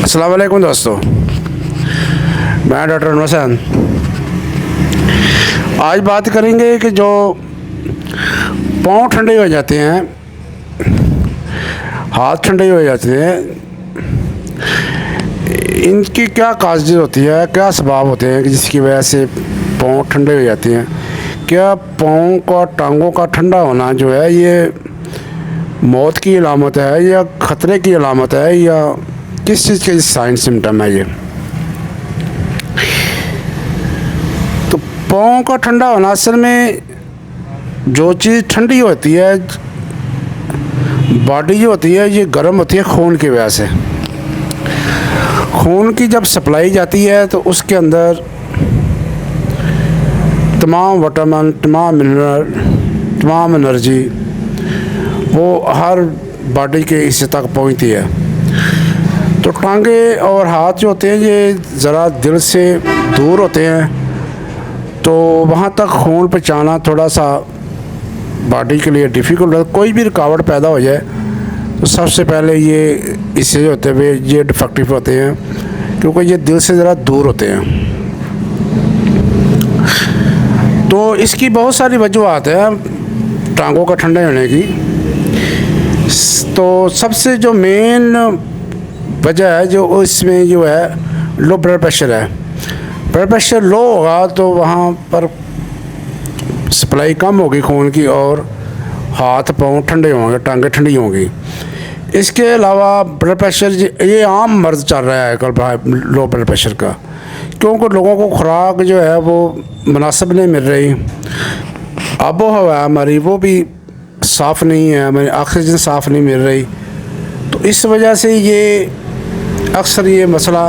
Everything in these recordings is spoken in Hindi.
अस्सलाम वालेकुम दोस्तों, मैं डॉक्टर अनवर हसन। आज बात करेंगे कि जो पाँव ठंडे हो जाते हैं, हाथ ठंडे हो जाते हैं, इनकी क्या काज़ होती है, क्या सबब होते हैं कि जिसकी वजह से पाँव ठंडे हो जाते हैं। क्या पाँव का टांगों का ठंडा होना जो है ये मौत की अलामत है या ख़तरे की अलामत है या किस चीज़ के साइन सिम्टम है ये। तो पाँव का ठंडा होना असल में जो चीज़ ठंडी होती है, बॉडी जो होती है ये गर्म होती है खून की वजह से। खून की जब सप्लाई जाती है तो उसके अंदर तमाम विटामिन, तमाम मिनरल, तमाम एनर्जी वो हर बॉडी के हिस्से तक पहुंचती है। तो टांगे और हाथ जो होते हैं ये ज़रा दिल से दूर होते हैं, तो वहाँ तक खून पहुँचाना थोड़ा सा बॉडी के लिए डिफ़िकल्ट है। कोई भी रुकावट पैदा हो जाए तो सबसे पहले ये इससे जो होते हुए ये डिफेक्टिव होते हैं, क्योंकि ये दिल से ज़रा दूर होते हैं। तो इसकी बहुत सारी वजूहत है टांगों का ठंडे होने की। तो सबसे जो मेन वजह है जो इसमें जो है लो ब्लड प्रेशर है। ब्लड प्रेशर लो होगा तो वहाँ पर सप्लाई कम होगी खून की और हाथ पाँव ठंडे होंगे, टांगें ठंडी होंगी। इसके अलावा ब्लड प्रेशर ये आम मर्ज़ चल रहा है कल लो ब्लड प्रेशर का, क्योंकि लोगों को खुराक जो है वो मुनासिब नहीं मिल रही, आबो हवा हमारी वो भी साफ़ नहीं है, हमारी ऑक्सीजन साफ़ नहीं मिल रही। तो इस वजह से ये अक्सर ये मसला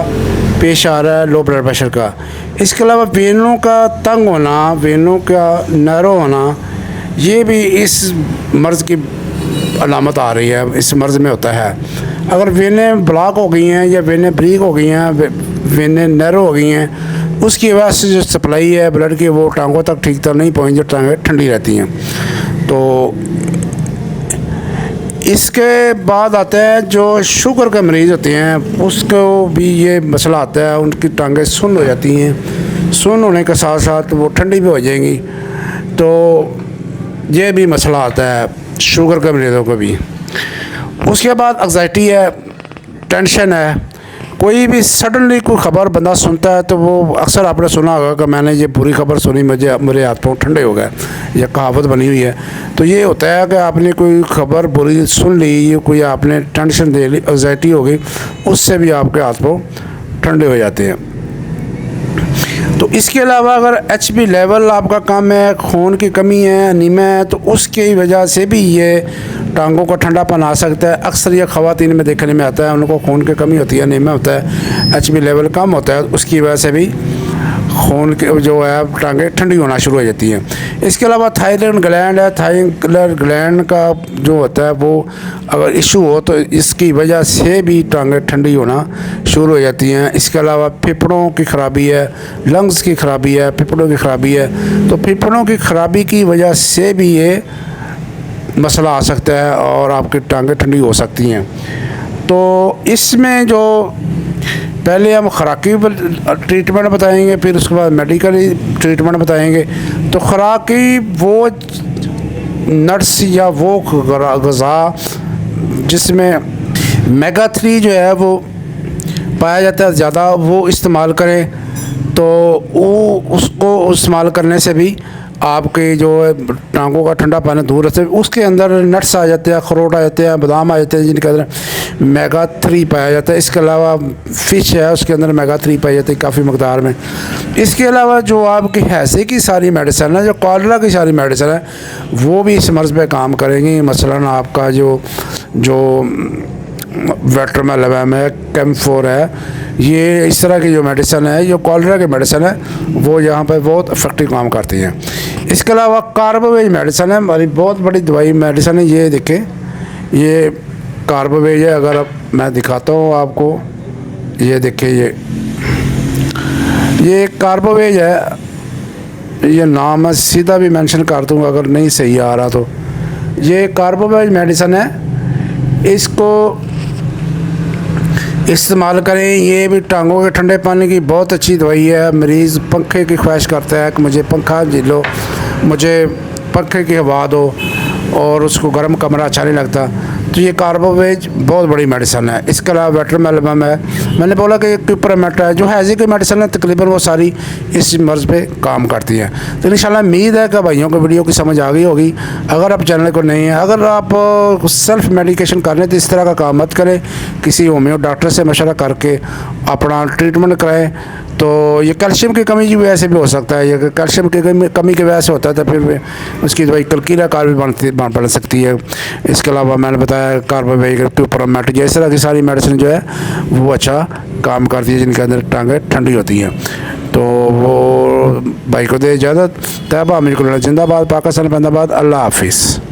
पेश आ रहा है लो ब्लड प्रेशर का। इसके अलावा वेनों का तंग होना, वेनों का नैरो होना, ये भी इस मर्ज़ की अलामत आ रही है, इस मर्ज़ में होता है। अगर वेनें ब्लॉक हो गई हैं या वेनें ब्रीक हो गई हैं, वेनें नैरो हो गई हैं, उसकी वजह से जो सप्लाई है ब्लड की वो टांगों तक ठीक तरह नहीं पहुँच, जो टांगें ठंडी रहती हैं। तो इसके बाद आता है जो शुगर के मरीज़ होते हैं, उसको भी ये मसला आता है, उनकी टांगें सुन्न हो जाती हैं। सुन्न होने के साथ साथ वो ठंडी भी हो जाएंगी। तो ये भी मसला आता है शुगर के मरीज़ों को भी। उसके बाद एंग्जाइटी है, टेंशन है। कोई भी सडनली कोई ख़बर बंदा सुनता है तो वो अक्सर आपने सुना होगा कि मैंने ये बुरी खबर सुनी, मेरे हाथ पाँव ठंडे हो गए, या कहावत बनी हुई है। तो ये होता है कि आपने कोई ख़बर बुरी सुन ली, ये कोई आपने टेंशन दे ली, एंग्जाइटी हो गई, उससे भी आपके हाथ पाँव ठंडे हो जाते हैं। तो इसके अलावा अगर HB लेवल आपका कम है, खून की कमी है, अनीमिया है, तो उसकी वजह से भी ये टांगों का ठंडापन आ सकता है। अक्सर ये ख़वातीन में देखने में आता है, उनको खून की कमी होती है, अनीमिया होता है, HB लेवल कम होता है, उसकी वजह से भी खून के जो है टांगें ठंडी होना शुरू हो जाती हैं। इसके अलावा थायराइड ग्लैंड है, थायराइड ग्लैंड का जो होता है वो अगर इशू हो तो इसकी वजह से भी टांगें ठंडी होना शुरू हो जाती हैं। इसके अलावा फेफड़ों की ख़राबी है, लंग्स की ख़राबी है, फेफड़ों की ख़राबी है, तो फेफड़ों की ख़राबी की वजह से भी ये मसला आ सकता है और आपकी टांगें ठंडी हो सकती हैं। तो इसमें जो पहले हम खुराकी ट्रीटमेंट बताएंगे, फिर उसके बाद मेडिकल ट्रीटमेंट बताएंगे। तो खुराकी वो नट्स या वो ग़िज़ा जिसमें मेगा 3 जो है वो पाया जाता है ज़्यादा, वो इस्तेमाल करें। तो वो उसको इस्तेमाल करने से भी आपके जो टांगों का ठंडा पानी दूर रहता है। उसके अंदर नट्स आ जाते हैं, अखरोट आ जाते हैं, बादाम आ जाते हैं, जिनके अंदर मेगा 3 पाया जाता है। इसके अलावा फ़िश है, उसके अंदर मेगा 3 पाई जाती है काफ़ी मकदार में। इसके अलावा जो आपकी हैसे की सारी मेडिसिन है, जो कॉलरा की सारी मेडिसिन है, वो भी इस मर्ज़ पे काम करेंगी। मसलन आपका जो वेट्रोमेलम है, कैम्फोर है, ये इस तरह की जो मेडिसिन है, जो कॉलरा की मेडिसिन है, वो यहाँ पर बहुत इफेक्टिव काम करती हैं। इसके अलावा कार्बोवेज मेडिसिन है, हमारी बहुत बड़ी दवाई मेडिसिन है। ये देखें, ये कार्बोवेज है। अगर मैं दिखाता हूँ आपको, ये देखिए, ये कार्बोवेज है, ये नाम मैं सीधा भी मेंशन कर दूँगा अगर नहीं सही आ रहा तो। ये कार्बोवेज मेडिसिन है। इसको इस्तेमाल करें। ये भी टांगों के ठंडे पानी की बहुत अच्छी दवाई है। मरीज़ पंखे की ख्वाहिश करता है कि मुझे पंखा झेलो, मुझे पंखे की हवा दो, और उसको गर्म कमरा अच्छा नहीं लगता, तो ये कार्बोवेज बहुत बड़ी मेडिसन है। इसके अलावा वेट्रमेलबम है। मैंने बोला कि क्यूपरामेट है, जो हैज़ी की मेडिसन है, तकरीबन वो सारी इस मर्ज़ पे काम करती हैं। तो इंशाल्लाह उम्मीद है कि भाइयों को वीडियो की समझ आ गई होगी। अगर आप चैनल को नहीं है, अगर आप सेल्फ मेडिकेशन कर रहे हैं तो इस तरह का काम मत करें, किसी होम्यो डॉक्टर से मशवरा करके अपना ट्रीटमेंट कराएँ। तो ये कैल्शियम की कमी की वजह से भी हो सकता है, ये कैल्शियम की कमी की वजह से होता है, तो फिर उसकी दवाई कलकीला कार भी बन सकती है। इसके अलावा मैंने बताया कार्बोवेज, क्यूपरामेट, इस तरह की सारी मेडिसिन जो है वो अच्छा काम करती है, जिनके अंदर टांगें ठंडी होती हैं। तो वो भाई को दे इजाज़त। तैयबा अमीर जिंदाबाद, पाकिस्तान जिंदाबाद। अल्लाह हाफिज़।